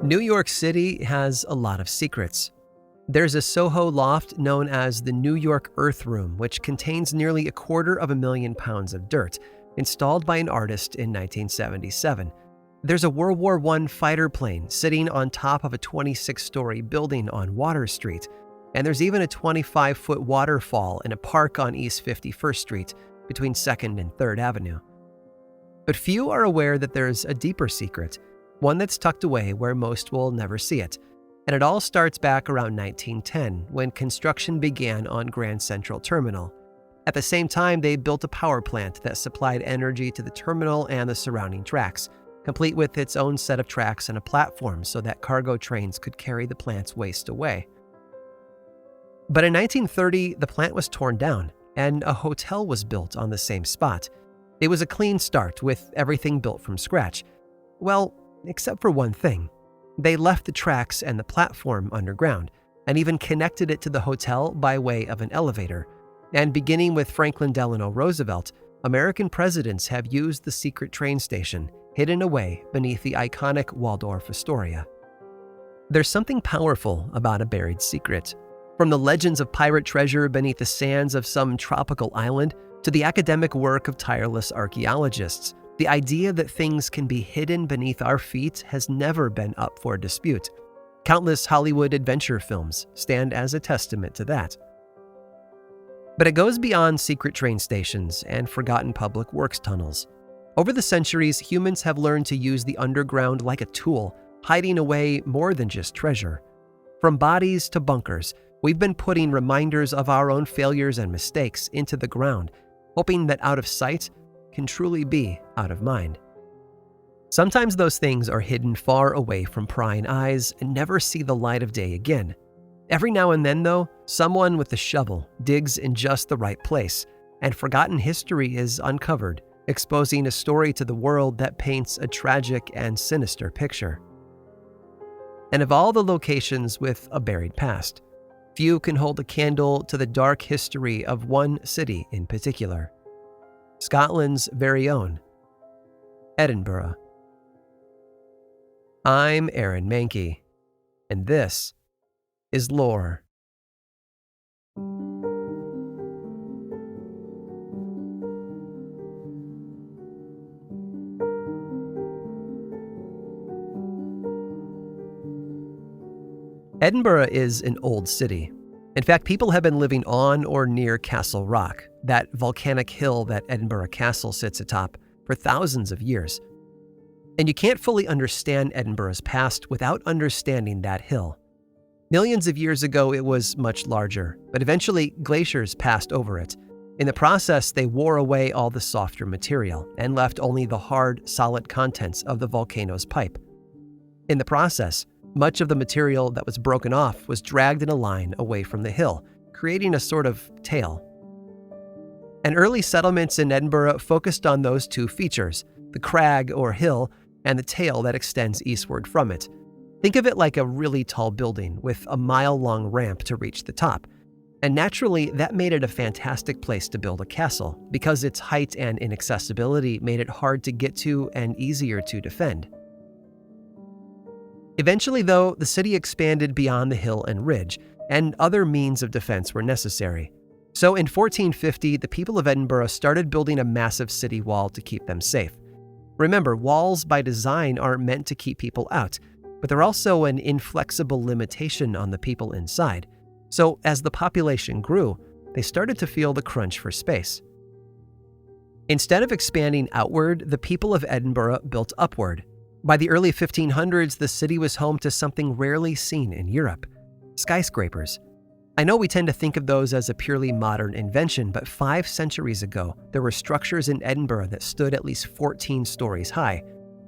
New York City has a lot of secrets. There's a Soho loft known as the New York Earth Room, which contains nearly 250,000 pounds of dirt, installed by an artist in 1977. There's a World War I fighter plane sitting on top of a 26-story building on Water Street, and there's even a 25-foot waterfall in a park on East 51st Street between 2nd and 3rd Avenue. But few are aware that there's a deeper secret, one that's tucked away where most will never see it. And it all starts back around 1910, when construction began on Grand Central Terminal. At the same time, they built a power plant that supplied energy to the terminal and the surrounding tracks, complete with its own set of tracks and a platform so that cargo trains could carry the plant's waste away. But in 1930, the plant was torn down, and a hotel was built on the same spot. It was a clean start, with everything built from scratch. Well, except for one thing. They left the tracks and the platform underground, and even connected it to the hotel by way of an elevator. And beginning with Franklin Delano Roosevelt, American presidents have used the secret train station, hidden away beneath the iconic Waldorf Astoria. There's something powerful about a buried secret. From the legends of pirate treasure beneath the sands of some tropical island, to the academic work of tireless archaeologists, the idea that things can be hidden beneath our feet has never been up for dispute. Countless Hollywood adventure films stand as a testament to that. But it goes beyond secret train stations and forgotten public works tunnels. Over the centuries, humans have learned to use the underground like a tool, hiding away more than just treasure. From bodies to bunkers, we've been putting reminders of our own failures and mistakes into the ground, hoping that out of sight can truly be out of mind. Sometimes those things are hidden far away from prying eyes and never see the light of day again. Every now and then, though, someone with a shovel digs in just the right place, and forgotten history is uncovered, exposing a story to the world that paints a tragic and sinister picture. And of all the locations with a buried past, few can hold a candle to the dark history of one city in particular. Scotland's very own, Edinburgh. I'm Aaron Mankey, and this is Lore. Edinburgh is an old city. In fact, people have been living on or near Castle Rock, that volcanic hill that Edinburgh Castle sits atop, for thousands of years. And you can't fully understand Edinburgh's past without understanding that hill. Millions of years ago, it was much larger, but eventually glaciers passed over it. In the process, they wore away all the softer material and left only the hard, solid contents of the volcano's pipe. In the process, much of the material that was broken off was dragged in a line away from the hill, creating a sort of tail. And early settlements in Edinburgh focused on those two features, the crag or hill and the tail that extends eastward from it. Think of it like a really tall building with a mile-long ramp to reach the top. And naturally, that made it a fantastic place to build a castle, because its height and inaccessibility made it hard to get to and easier to defend. Eventually, though, the city expanded beyond the hill and ridge, and other means of defense were necessary. So in 1450, the people of Edinburgh started building a massive city wall to keep them safe. Remember, walls by design aren't meant to keep people out, but they're also an inflexible limitation on the people inside. So as the population grew, they started to feel the crunch for space. Instead of expanding outward, the people of Edinburgh built upward. By the early 1500s, the city was home to something rarely seen in Europe: skyscrapers. I know we tend to think of those as a purely modern invention, but 5 centuries ago, there were structures in Edinburgh that stood at least 14 stories high.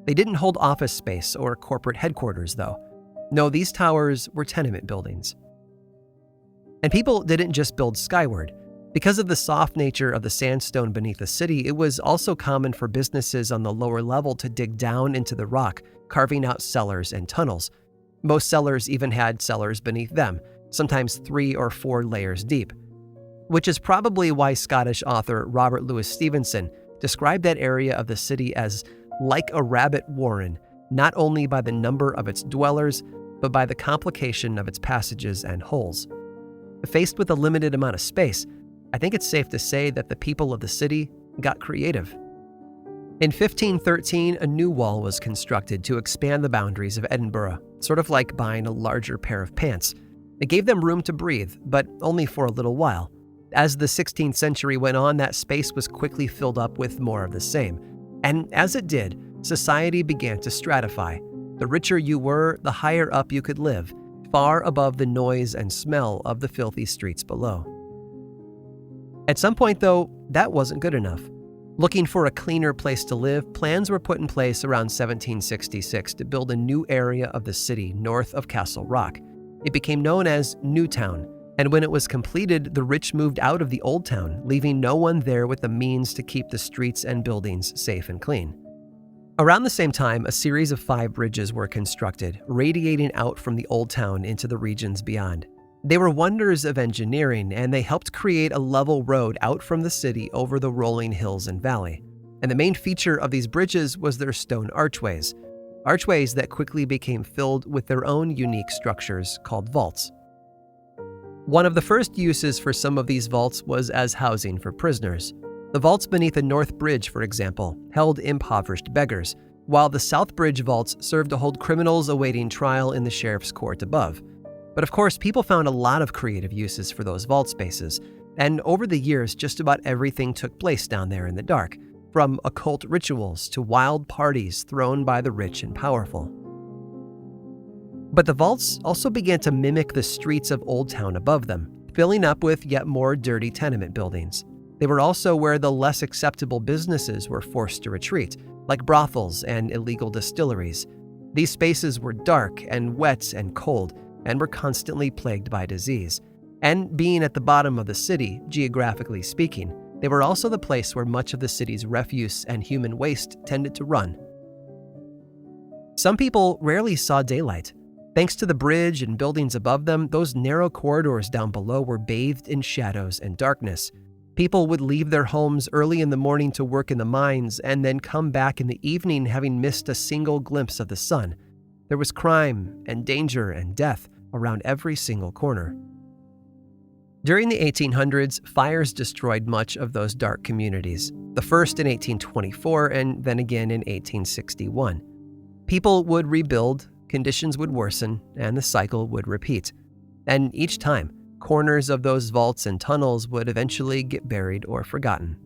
They didn't hold office space or corporate headquarters, though. No, these towers were tenement buildings. And people didn't just build skyward. Because of the soft nature of the sandstone beneath the city, it was also common for businesses on the lower level to dig down into the rock, carving out cellars and tunnels. Most cellars even had cellars beneath them, sometimes 3 or 4 layers deep. Which is probably why Scottish author Robert Louis Stevenson described that area of the city as like a rabbit warren, not only by the number of its dwellers, but by the complication of its passages and holes. Faced with a limited amount of space, I think it's safe to say that the people of the city got creative. In 1513, a new wall was constructed to expand the boundaries of Edinburgh, sort of like buying a larger pair of pants. It gave them room to breathe, but only for a little while. As the 16th century went on, that space was quickly filled up with more of the same. And as it did, society began to stratify. The richer you were, the higher up you could live, far above the noise and smell of the filthy streets below. At some point, though, that wasn't good enough. Looking for a cleaner place to live, plans were put in place around 1766 to build a new area of the city north of Castle Rock. It became known as Newtown, and when it was completed, the rich moved out of the old town, leaving no one there with the means to keep the streets and buildings safe and clean. Around the same time, a series of 5 bridges were constructed, radiating out from the old town into the regions beyond. They were wonders of engineering, and they helped create a level road out from the city over the rolling hills and valley. And the main feature of these bridges was their stone archways that quickly became filled with their own unique structures called vaults. One of the first uses for some of these vaults was as housing for prisoners. The vaults beneath the North Bridge, for example, held impoverished beggars, while the South Bridge vaults served to hold criminals awaiting trial in the sheriff's court above. But of course, people found a lot of creative uses for those vault spaces, and over the years, just about everything took place down there in the dark, from occult rituals to wild parties thrown by the rich and powerful. But the vaults also began to mimic the streets of Old Town above them, filling up with yet more dirty tenement buildings. They were also where the less acceptable businesses were forced to retreat, like brothels and illegal distilleries. These spaces were dark and wet and cold, and were constantly plagued by disease. And being at the bottom of the city, geographically speaking, they were also the place where much of the city's refuse and human waste tended to run. Some people rarely saw daylight. Thanks to the bridge and buildings above them, those narrow corridors down below were bathed in shadows and darkness. People would leave their homes early in the morning to work in the mines and then come back in the evening having missed a single glimpse of the sun. There was crime and danger and death around every single corner. During the 1800s, fires destroyed much of those dark communities, the first in 1824 and then again in 1861. People would rebuild, conditions would worsen, and the cycle would repeat. And each time, corners of those vaults and tunnels would eventually get buried or forgotten.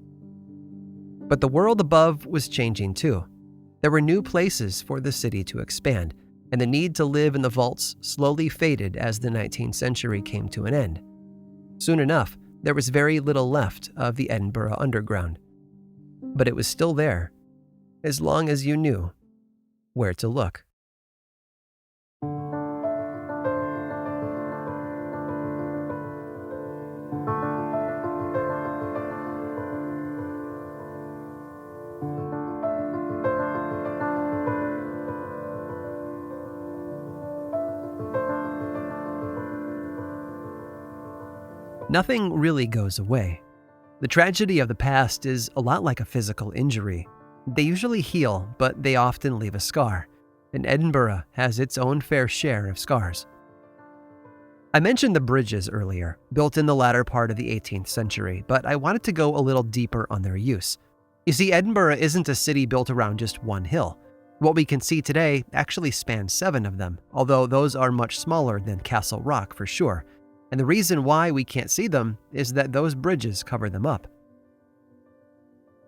But the world above was changing too. There were new places for the city to expand, and the need to live in the vaults slowly faded as the 19th century came to an end. Soon enough, there was very little left of the Edinburgh Underground. But it was still there, as long as you knew where to look. Nothing really goes away. The tragedy of the past is a lot like a physical injury. They usually heal, but they often leave a scar, and Edinburgh has its own fair share of scars. I mentioned the bridges earlier, built in the latter part of the 18th century, but I wanted to go a little deeper on their use. You see, Edinburgh isn't a city built around just one hill. What we can see today actually spans 7 of them, although those are much smaller than Castle Rock for sure. And the reason why we can't see them is that those bridges cover them up.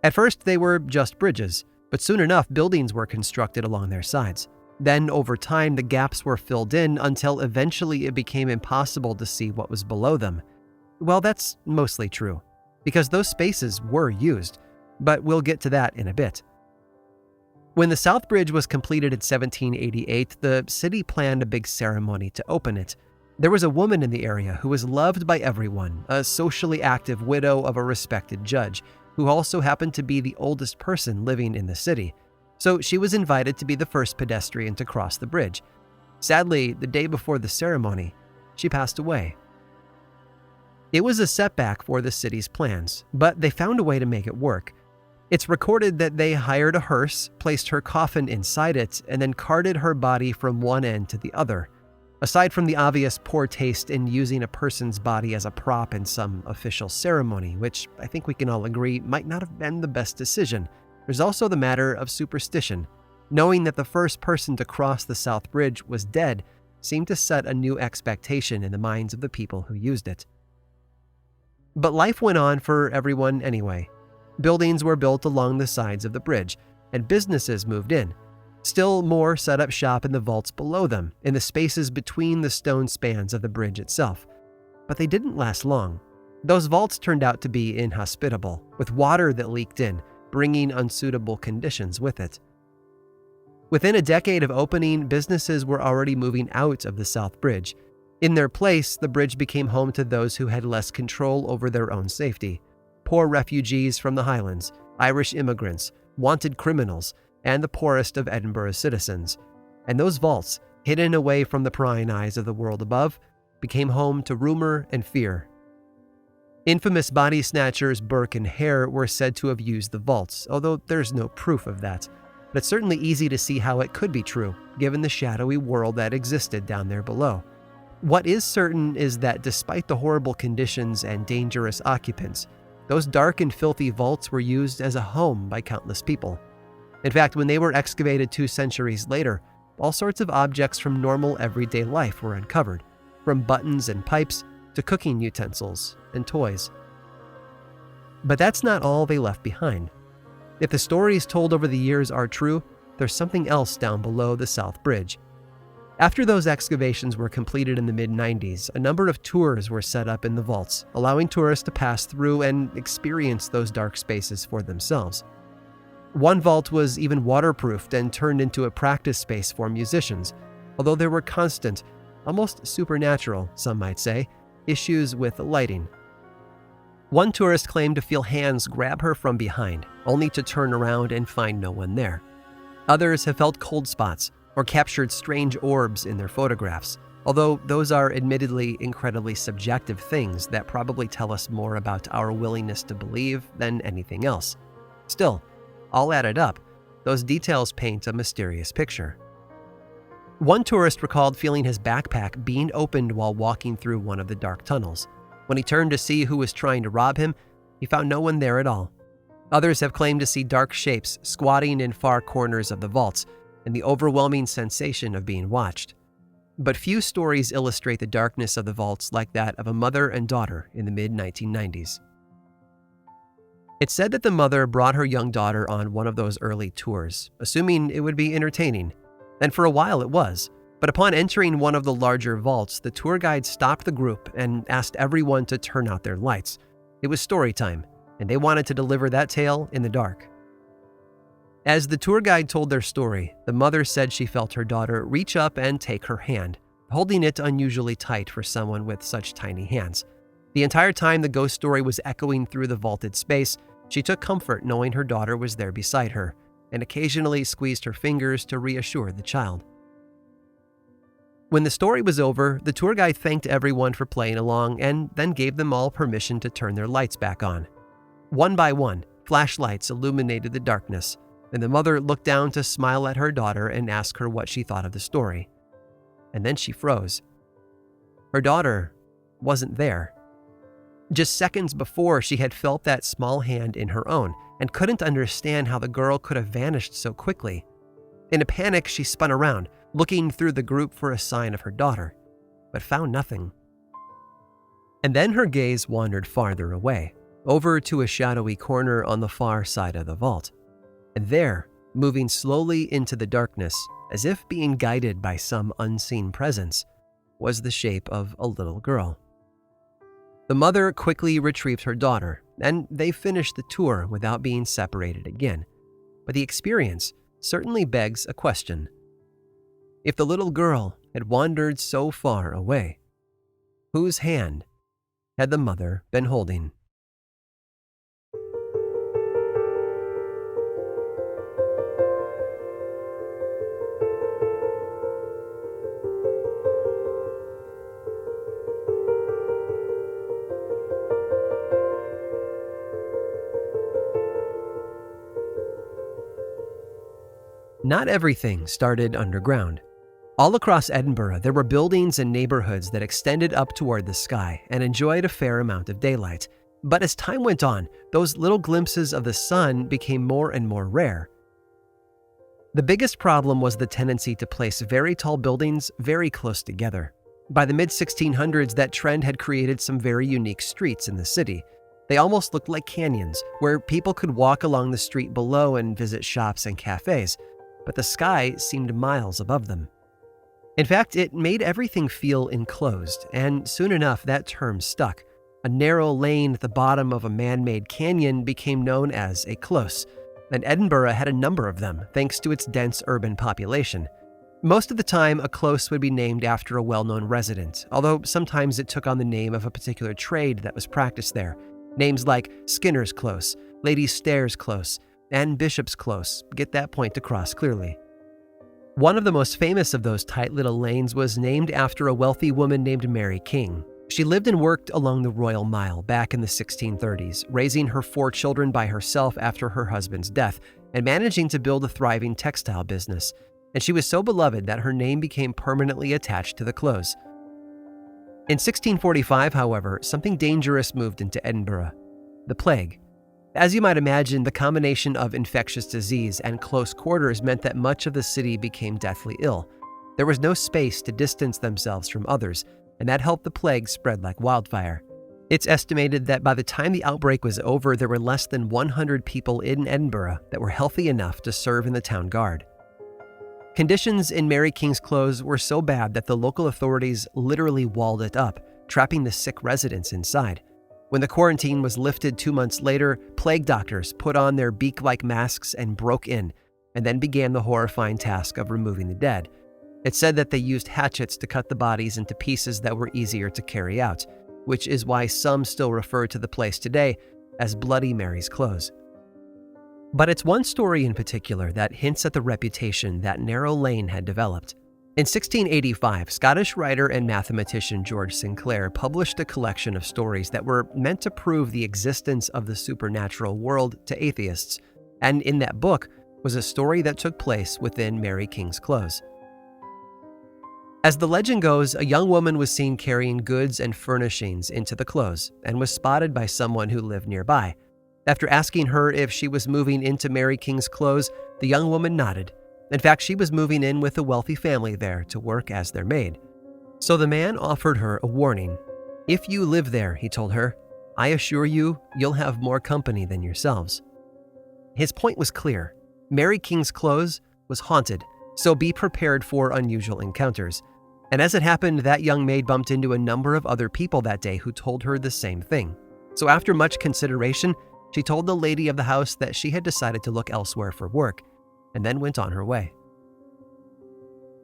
At first, they were just bridges, but soon enough, buildings were constructed along their sides. Then, over time, the gaps were filled in until eventually it became impossible to see what was below them. Well, that's mostly true, because those spaces were used, but we'll get to that in a bit. When the South Bridge was completed in 1788, the city planned a big ceremony to open it. There was a woman in the area who was loved by everyone, a socially active widow of a respected judge, who also happened to be the oldest person living in the city. So she was invited to be the first pedestrian to cross the bridge. Sadly, the day before the ceremony, she passed away. It was a setback for the city's plans, but they found a way to make it work. It's recorded that they hired a hearse, placed her coffin inside it, and then carted her body from one end to the other. Aside from the obvious poor taste in using a person's body as a prop in some official ceremony, which I think we can all agree might not have been the best decision, there's also the matter of superstition. Knowing that the first person to cross the South Bridge was dead seemed to set a new expectation in the minds of the people who used it. But life went on for everyone anyway. Buildings were built along the sides of the bridge, and businesses moved in. Still more set up shop in the vaults below them, in the spaces between the stone spans of the bridge itself. But they didn't last long. Those vaults turned out to be inhospitable, with water that leaked in, bringing unsuitable conditions with it. Within a decade of opening, businesses were already moving out of the South Bridge. In their place, the bridge became home to those who had less control over their own safety. Poor refugees from the Highlands, Irish immigrants, wanted criminals, and the poorest of Edinburgh's citizens. And those vaults, hidden away from the prying eyes of the world above, became home to rumor and fear. Infamous body snatchers Burke and Hare were said to have used the vaults, although there's no proof of that. But it's certainly easy to see how it could be true, given the shadowy world that existed down there below. What is certain is that despite the horrible conditions and dangerous occupants, those dark and filthy vaults were used as a home by countless people. In fact, when they were excavated 2 centuries later, all sorts of objects from normal everyday life were uncovered, from buttons and pipes to cooking utensils and toys. But that's not all they left behind. If the stories told over the years are true, there's something else down below the South Bridge. After those excavations were completed in the mid-90s, a number of tours were set up in the vaults, allowing tourists to pass through and experience those dark spaces for themselves. One vault was even waterproofed and turned into a practice space for musicians, although there were constant, almost supernatural, some might say, issues with lighting. One tourist claimed to feel hands grab her from behind, only to turn around and find no one there. Others have felt cold spots or captured strange orbs in their photographs, although those are admittedly incredibly subjective things that probably tell us more about our willingness to believe than anything else. Still, all added up, those details paint a mysterious picture. One tourist recalled feeling his backpack being opened while walking through one of the dark tunnels. When he turned to see who was trying to rob him, he found no one there at all. Others have claimed to see dark shapes squatting in far corners of the vaults and the overwhelming sensation of being watched. But few stories illustrate the darkness of the vaults like that of a mother and daughter in the mid-1990s. It's said that the mother brought her young daughter on one of those early tours, assuming it would be entertaining. And for a while it was. But upon entering one of the larger vaults, the tour guide stopped the group and asked everyone to turn out their lights. It was story time, and they wanted to deliver that tale in the dark. As the tour guide told their story, the mother said she felt her daughter reach up and take her hand, holding it unusually tight for someone with such tiny hands. The entire time the ghost story was echoing through the vaulted space, she took comfort knowing her daughter was there beside her, and occasionally squeezed her fingers to reassure the child. When the story was over, the tour guide thanked everyone for playing along and then gave them all permission to turn their lights back on. One by one, flashlights illuminated the darkness, and the mother looked down to smile at her daughter and ask her what she thought of the story. And then she froze. Her daughter wasn't there. Just seconds before, she had felt that small hand in her own and couldn't understand how the girl could have vanished so quickly. In a panic, she spun around, looking through the group for a sign of her daughter, but found nothing. And then her gaze wandered farther away, over to a shadowy corner on the far side of the vault. And there, moving slowly into the darkness, as if being guided by some unseen presence, was the shape of a little girl. The mother quickly retrieved her daughter, and they finished the tour without being separated again. But the experience certainly begs a question. If the little girl had wandered so far away, whose hand had the mother been holding? Not everything started underground. All across Edinburgh, there were buildings and neighborhoods that extended up toward the sky and enjoyed a fair amount of daylight. But as time went on, those little glimpses of the sun became more and more rare. The biggest problem was the tendency to place very tall buildings very close together. By the mid-1600s, that trend had created some very unique streets in the city. They almost looked like canyons, where people could walk along the street below and visit shops and cafes, but the sky seemed miles above them. In fact, it made everything feel enclosed, and soon enough that term stuck. A narrow lane at the bottom of a man-made canyon became known as a close, and Edinburgh had a number of them thanks to its dense urban population. Most of the time, a close would be named after a well-known resident, although sometimes it took on the name of a particular trade that was practiced there. Names like Skinner's Close, Ladies' Stairs Close, and Bishop's Close get that point across clearly. One of the most famous of those tight little lanes was named after a wealthy woman named Mary King. She lived and worked along the Royal Mile back in the 1630s, raising her 4 children by herself after her husband's death and managing to build a thriving textile business. And she was so beloved that her name became permanently attached to the close. In 1645, however, something dangerous moved into Edinburgh: the plague. As you might imagine, the combination of infectious disease and close quarters meant that much of the city became deathly ill. There was no space to distance themselves from others, and that helped the plague spread like wildfire. It's estimated that by the time the outbreak was over, there were less than 100 people in Edinburgh that were healthy enough to serve in the town guard. Conditions in Mary King's Close were so bad that the local authorities literally walled it up, trapping the sick residents inside. When the quarantine was lifted 2 months later, plague doctors put on their beak-like masks and broke in, and then began the horrifying task of removing the dead. It's said that they used hatchets to cut the bodies into pieces that were easier to carry out, which is why some still refer to the place today as Bloody Mary's Close. But it's one story in particular that hints at the reputation that narrow lane had developed. In 1685, Scottish writer and mathematician George Sinclair published a collection of stories that were meant to prove the existence of the supernatural world to atheists, and in that book was a story that took place within Mary King's Close. As the legend goes, a young woman was seen carrying goods and furnishings into the close and was spotted by someone who lived nearby. After asking her if she was moving into Mary King's Close, the young woman nodded. In fact, she was moving in with a wealthy family there to work as their maid. So the man offered her a warning. "If you live there," he told her, "I assure you, you'll have more company than yourselves." His point was clear. Mary King's Close was haunted, so be prepared for unusual encounters. And as it happened, that young maid bumped into a number of other people that day who told her the same thing. So after much consideration, she told the lady of the house that she had decided to look elsewhere for work, and then went on her way.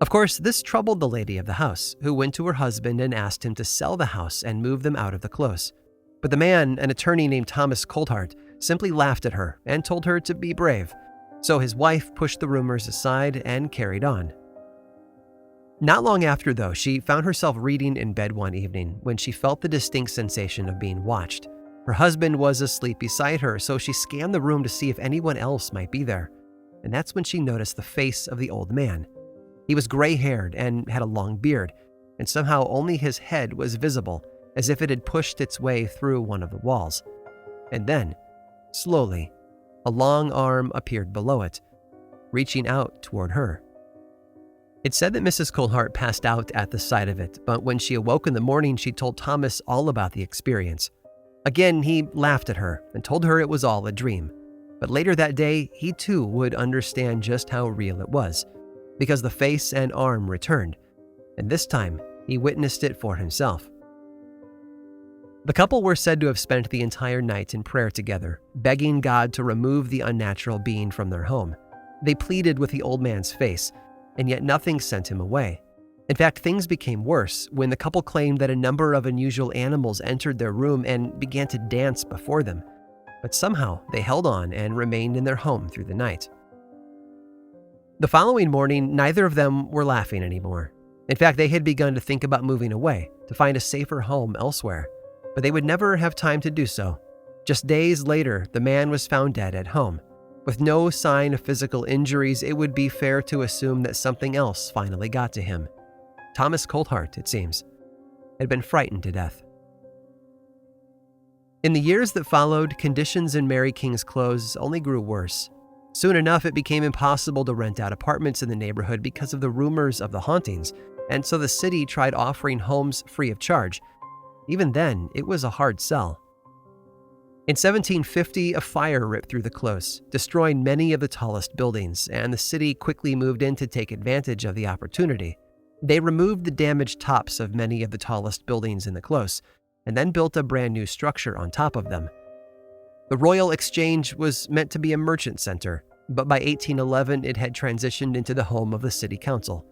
Of course, this troubled the lady of the house, who went to her husband and asked him to sell the house and move them out of the close. But the man, an attorney named Thomas Coulthart, simply laughed at her and told her to be brave. So his wife pushed the rumors aside and carried on. Not long after, though, she found herself reading in bed one evening when she felt the distinct sensation of being watched. Her husband was asleep beside her, so she scanned the room to see if anyone else might be there. And that's when she noticed the face of the old man. He was gray-haired and had a long beard, and somehow only his head was visible, as if it had pushed its way through one of the walls. And then, slowly, a long arm appeared below it, reaching out toward her. It's said that Mrs. Coulthart passed out at the sight of it, but when she awoke in the morning, she told Thomas all about the experience. Again, he laughed at her and told her it was all a dream. But later that day, he too would understand just how real it was, because the face and arm returned, and this time he witnessed it for himself. The couple were said to have spent the entire night in prayer together, begging God to remove the unnatural being from their home. They pleaded with the old man's face, and yet nothing sent him away. In fact, things became worse when the couple claimed that a number of unusual animals entered their room and began to dance before them. But somehow they held on and remained in their home through the night. The following morning, neither of them were laughing anymore. In fact, they had begun to think about moving away, to find a safer home elsewhere. But they would never have time to do so. Just days later, the man was found dead at home, With no sign of physical injuries, it would be fair to assume that something else finally got to him. Thomas Coulthart, it seems, had been frightened to death. In the years that followed, conditions in Mary King's Close only grew worse. Soon enough, it became impossible to rent out apartments in the neighborhood because of the rumors of the hauntings, and so the city tried offering homes free of charge. Even then, it was a hard sell. In 1750, a fire ripped through the close, destroying many of the tallest buildings, and the city quickly moved in to take advantage of the opportunity. They removed the damaged tops of many of the tallest buildings in the close, and then built a brand new structure on top of them. The Royal Exchange was meant to be a merchant center, but by 1811 it had transitioned into the home of the city council.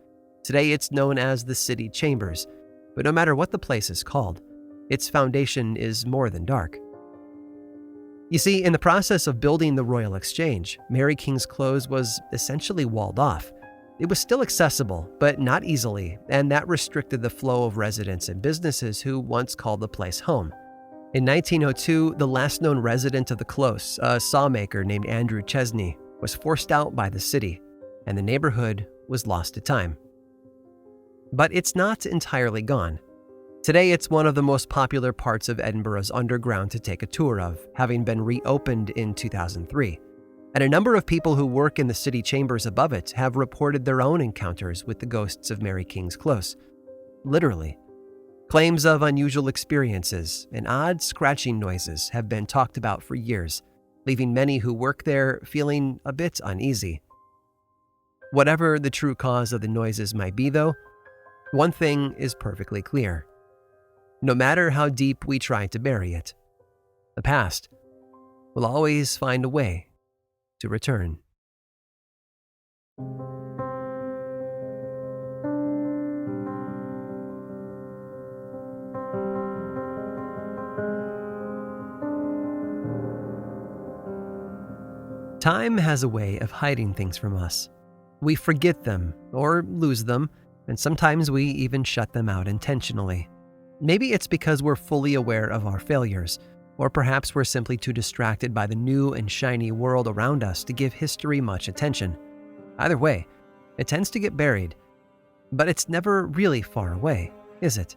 Today it's known as the City Chambers, but no matter what the place is called, its foundation is more than dark. You see, in the process of building the Royal Exchange, Mary King's Close was essentially walled off. It was still accessible, but not easily, and that restricted the flow of residents and businesses who once called the place home. In 1902, the last known resident of the close, a sawmaker named Andrew Chesney, was forced out by the city, and the neighborhood was lost to time. But it's not entirely gone. Today, it's one of the most popular parts of Edinburgh's underground to take a tour of, having been reopened in 2003. And a number of people who work in the city chambers above it have reported their own encounters with the ghosts of Mary King's Close. Literally. Claims of unusual experiences and odd scratching noises have been talked about for years, leaving many who work there feeling a bit uneasy. Whatever the true cause of the noises might be, though, one thing is perfectly clear. No matter how deep we try to bury it, the past will always find a way to return. Time has a way of hiding things from us. We forget them or lose them, and sometimes we even shut them out intentionally. Maybe it's because we're fully aware of our failures, or perhaps we're simply too distracted by the new and shiny world around us to give history much attention. Either way, it tends to get buried. But it's never really far away, is it?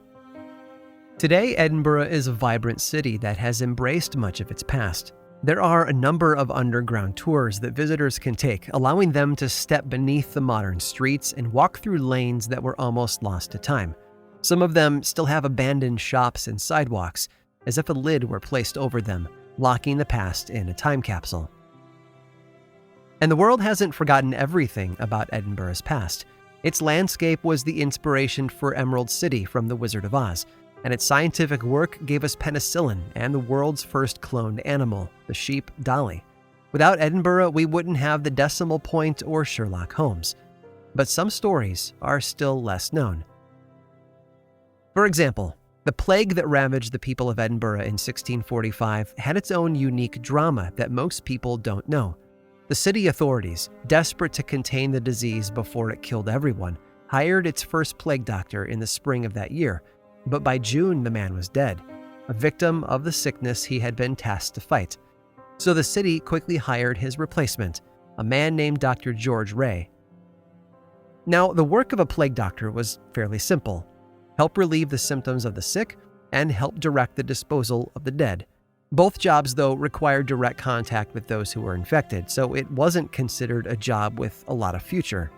Today, Edinburgh is a vibrant city that has embraced much of its past. There are a number of underground tours that visitors can take, allowing them to step beneath the modern streets and walk through lanes that were almost lost to time. Some of them still have abandoned shops and sidewalks, as if a lid were placed over them, locking the past in a time capsule. And the world hasn't forgotten everything about Edinburgh's past. Its landscape was the inspiration for Emerald City from The Wizard of Oz, and its scientific work gave us penicillin and the world's first cloned animal, the sheep Dolly. Without Edinburgh, we wouldn't have the Decimal Point or Sherlock Holmes. But some stories are still less known. For example, the plague that ravaged the people of Edinburgh in 1645 had its own unique drama that most people don't know. The city authorities, desperate to contain the disease before it killed everyone, hired its first plague doctor in the spring of that year, but by June the man was dead, a victim of the sickness he had been tasked to fight. So the city quickly hired his replacement, a man named Dr. George Ray. Now, the work of a plague doctor was fairly simple: help relieve the symptoms of the sick, and help direct the disposal of the dead. Both jobs, though, required direct contact with those who were infected, so it wasn't considered a job with a lot of future.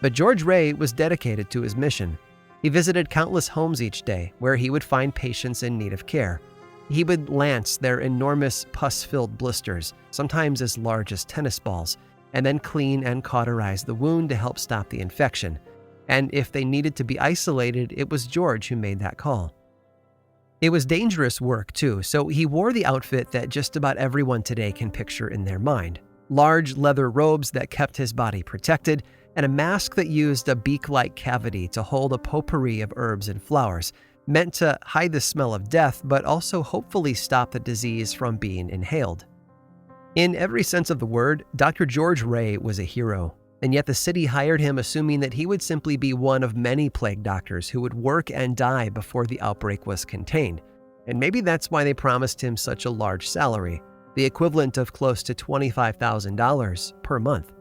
But George Ray was dedicated to his mission. He visited countless homes each day, where he would find patients in need of care. He would lance their enormous pus-filled blisters, sometimes as large as tennis balls, and then clean and cauterize the wound to help stop the infection. And if they needed to be isolated, it was George who made that call. It was dangerous work, too, so he wore the outfit that just about everyone today can picture in their mind. Large leather robes that kept his body protected, and a mask that used a beak-like cavity to hold a potpourri of herbs and flowers, meant to hide the smell of death, but also hopefully stop the disease from being inhaled. In every sense of the word, Dr. George Ray was a hero. And yet the city hired him assuming that he would simply be one of many plague doctors who would work and die before the outbreak was contained. And maybe that's why they promised him such a large salary, the equivalent of close to $25,000 per month.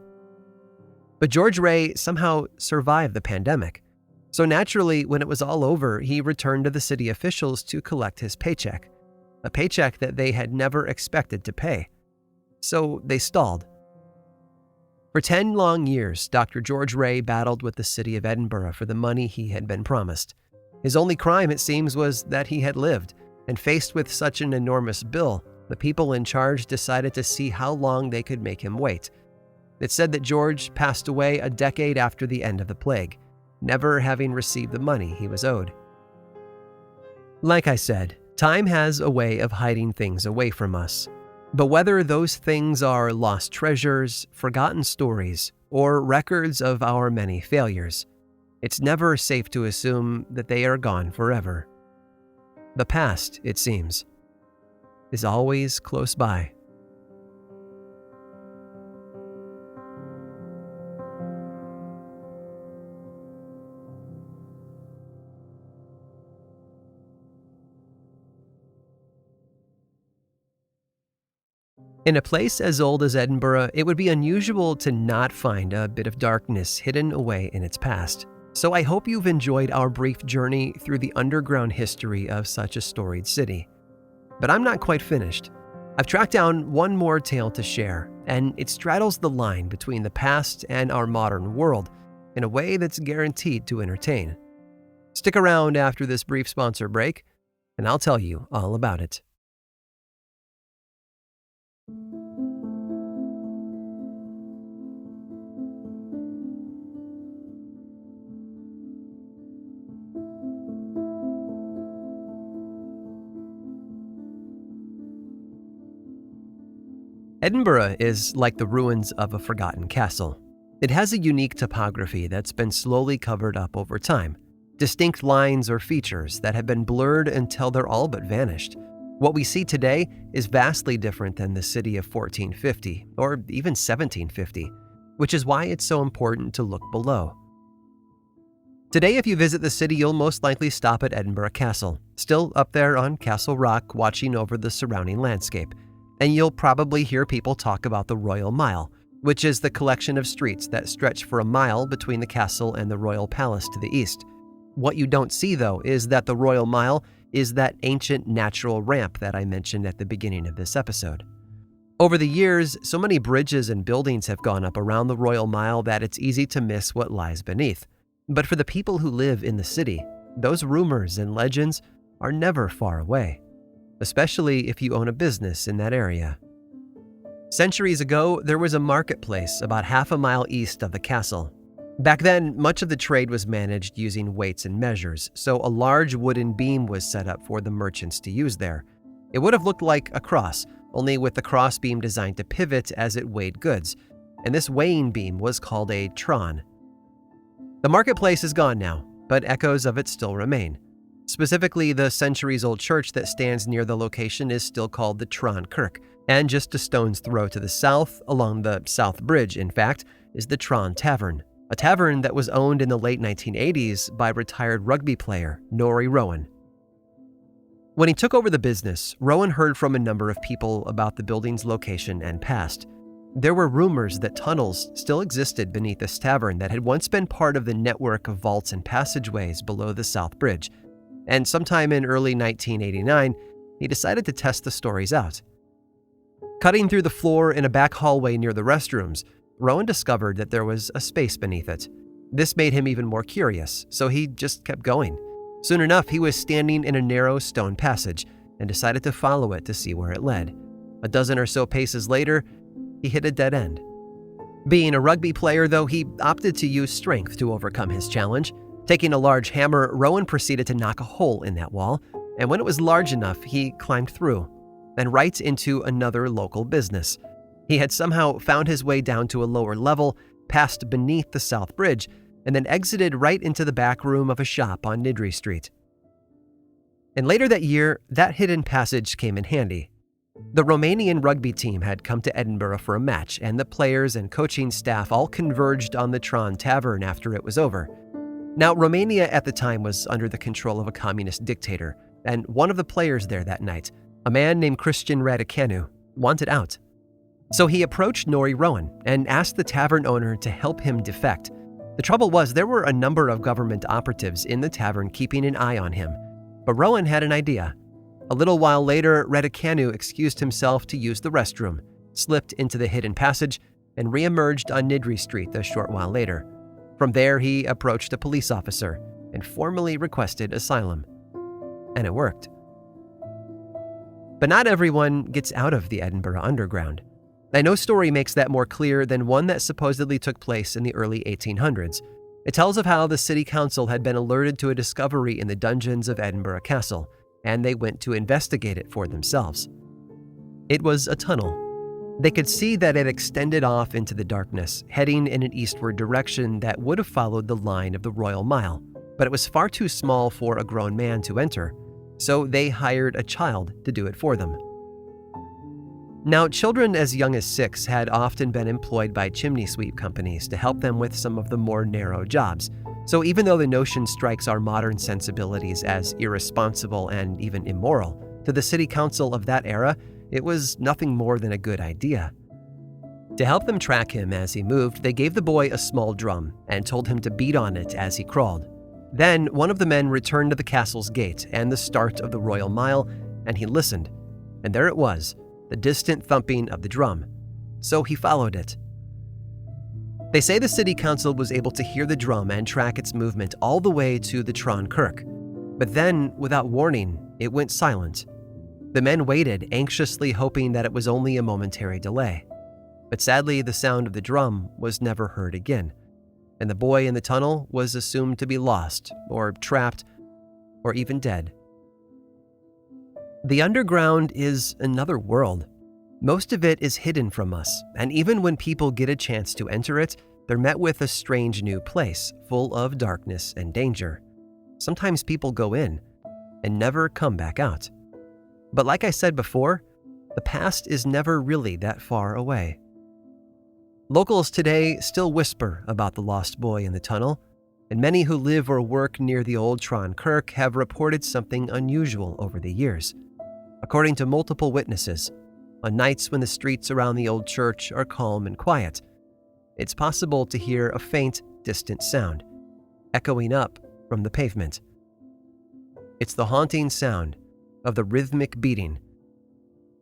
But George Ray somehow survived the pandemic. So naturally, when it was all over, he returned to the city officials to collect his paycheck, a paycheck that they had never expected to pay. So they stalled. For 10 long years, Dr. George Ray battled with the city of Edinburgh for the money he had been promised. His only crime, it seems, was that he had lived, and faced with such an enormous bill, the people in charge decided to see how long they could make him wait. It's said that George passed away a decade after the end of the plague, never having received the money he was owed. Like I said, time has a way of hiding things away from us. But whether those things are lost treasures, forgotten stories, or records of our many failures, it's never safe to assume that they are gone forever. The past, it seems, is always close by. In a place as old as Edinburgh, it would be unusual to not find a bit of darkness hidden away in its past. So I hope you've enjoyed our brief journey through the underground history of such a storied city. But I'm not quite finished. I've tracked down one more tale to share, and it straddles the line between the past and our modern world in a way that's guaranteed to entertain. Stick around after this brief sponsor break, and I'll tell you all about it. Edinburgh is like the ruins of a forgotten castle. It has a unique topography that's been slowly covered up over time, distinct lines or features that have been blurred until they're all but vanished. What we see today is vastly different than the city of 1450 or even 1750, which is why it's so important to look below. Today, if you visit the city, you'll most likely stop at Edinburgh Castle, still up there on Castle Rock watching over the surrounding landscape. And you'll probably hear people talk about the Royal Mile, which is the collection of streets that stretch for a mile between the castle and the Royal Palace to the east. What you don't see, though, is that the Royal Mile is that ancient natural ramp that I mentioned at the beginning of this episode. Over the years, so many bridges and buildings have gone up around the Royal Mile that it's easy to miss what lies beneath. But for the people who live in the city, those rumors and legends are never far away, especially if you own a business in that area. Centuries ago, there was a marketplace about half a mile east of the castle. Back then, much of the trade was managed using weights and measures, so a large wooden beam was set up for the merchants to use there. It would have looked like a cross, only with the cross beam designed to pivot as it weighed goods, and this weighing beam was called a tron. The marketplace is gone now, but echoes of it still remain. Specifically, the centuries-old church that stands near the location is still called the Tron Kirk, and just a stone's throw to the south, along the South Bridge, in fact, is the Tron Tavern, a tavern that was owned in the late 1980s by retired rugby player Norrie Rowan. When he took over the business, Rowan heard from a number of people about the building's location and past. There were rumors that tunnels still existed beneath this tavern that had once been part of the network of vaults and passageways below the South Bridge. And sometime in early 1989, he decided to test the stories out. Cutting through the floor in a back hallway near the restrooms, Rowan discovered that there was a space beneath it. This made him even more curious, so he just kept going. Soon enough, he was standing in a narrow stone passage and decided to follow it to see where it led. A dozen or so paces later, he hit a dead end. Being a rugby player, though, he opted to use strength to overcome his challenge. Taking a large hammer, Rowan proceeded to knock a hole in that wall, and when it was large enough, he climbed through, then right into another local business. He had somehow found his way down to a lower level, passed beneath the South Bridge, and then exited right into the back room of a shop on Nidri Street. And later that year, that hidden passage came in handy. The Romanian rugby team had come to Edinburgh for a match, and the players and coaching staff all converged on the Tron Tavern after it was over. Now, Romania at the time was under the control of a communist dictator, and one of the players there that night, a man named Cristian Radicanu, wanted out. So he approached Norrie Rowan and asked the tavern owner to help him defect. The trouble was there were a number of government operatives in the tavern keeping an eye on him. But Rowan had an idea. A little while later, Raducanu excused himself to use the restroom, slipped into the hidden passage, and re-emerged on Nidri Street a short while later. From there, he approached a police officer and formally requested asylum. And it worked. But not everyone gets out of the Edinburgh Underground. And no story makes that more clear than one that supposedly took place in the early 1800s. It tells of how the city council had been alerted to a discovery in the dungeons of Edinburgh Castle, and they went to investigate it for themselves. It was a tunnel. They could see that it extended off into the darkness, heading in an eastward direction that would have followed the line of the Royal Mile, but it was far too small for a grown man to enter, so they hired a child to do it for them. Now, children as young as 6 had often been employed by chimney sweep companies to help them with some of the more narrow jobs. So even though the notion strikes our modern sensibilities as irresponsible and even immoral, to the city council of that era, it was nothing more than a good idea. To help them track him as he moved, they gave the boy a small drum and told him to beat on it as he crawled. Then one of the men returned to the castle's gate and the start of the Royal Mile, and he listened. And there it was, the distant thumping of the drum. So he followed it. They say the city council was able to hear the drum and track its movement all the way to the Tron Kirk. But then, without warning, it went silent. The men waited, anxiously hoping that it was only a momentary delay. But sadly, the sound of the drum was never heard again, and the boy in the tunnel was assumed to be lost, or trapped, or even dead. The underground is another world. Most of it is hidden from us, and even when people get a chance to enter it, they're met with a strange new place, full of darkness and danger. Sometimes people go in and never come back out. But like I said before, the past is never really that far away. Locals today still whisper about the lost boy in the tunnel, and many who live or work near the old Tron Kirk have reported something unusual over the years. According to multiple witnesses, on nights when the streets around the old church are calm and quiet, it's possible to hear a faint, distant sound, echoing up from the pavement. It's the haunting sound of the rhythmic beating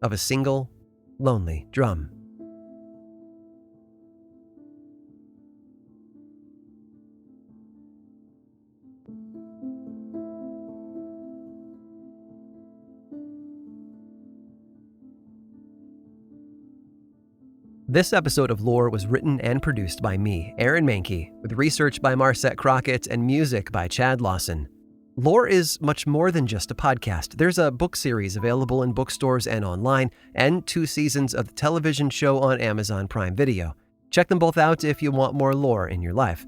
of a single, lonely drum. This episode of Lore was written and produced by me, Aaron Mahnke, with research by Marset Crockett and music by Chad Lawson. Lore is much more than just a podcast. There's a book series available in bookstores and online, and 2 seasons of the television show on Amazon Prime Video. Check them both out if you want more lore in your life.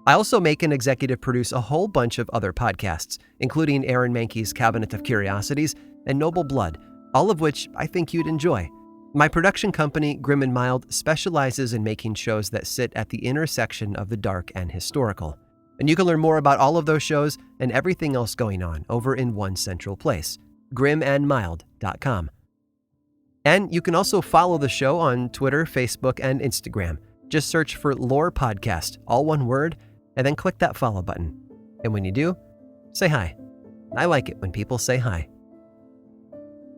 I also make and executive produce a whole bunch of other podcasts, including Aaron Mahnke's Cabinet of Curiosities and Noble Blood, all of which I think you'd enjoy. My production company, Grim and Mild, specializes in making shows that sit at the intersection of the dark and historical. And you can learn more about all of those shows and everything else going on over in one central place, grimandmild.com. And you can also follow the show on Twitter, Facebook, and Instagram. Just search for Lore Podcast, all one word, and then click that follow button. And when you do, say hi. I like it when people say hi.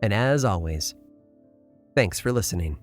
And as always, thanks for listening.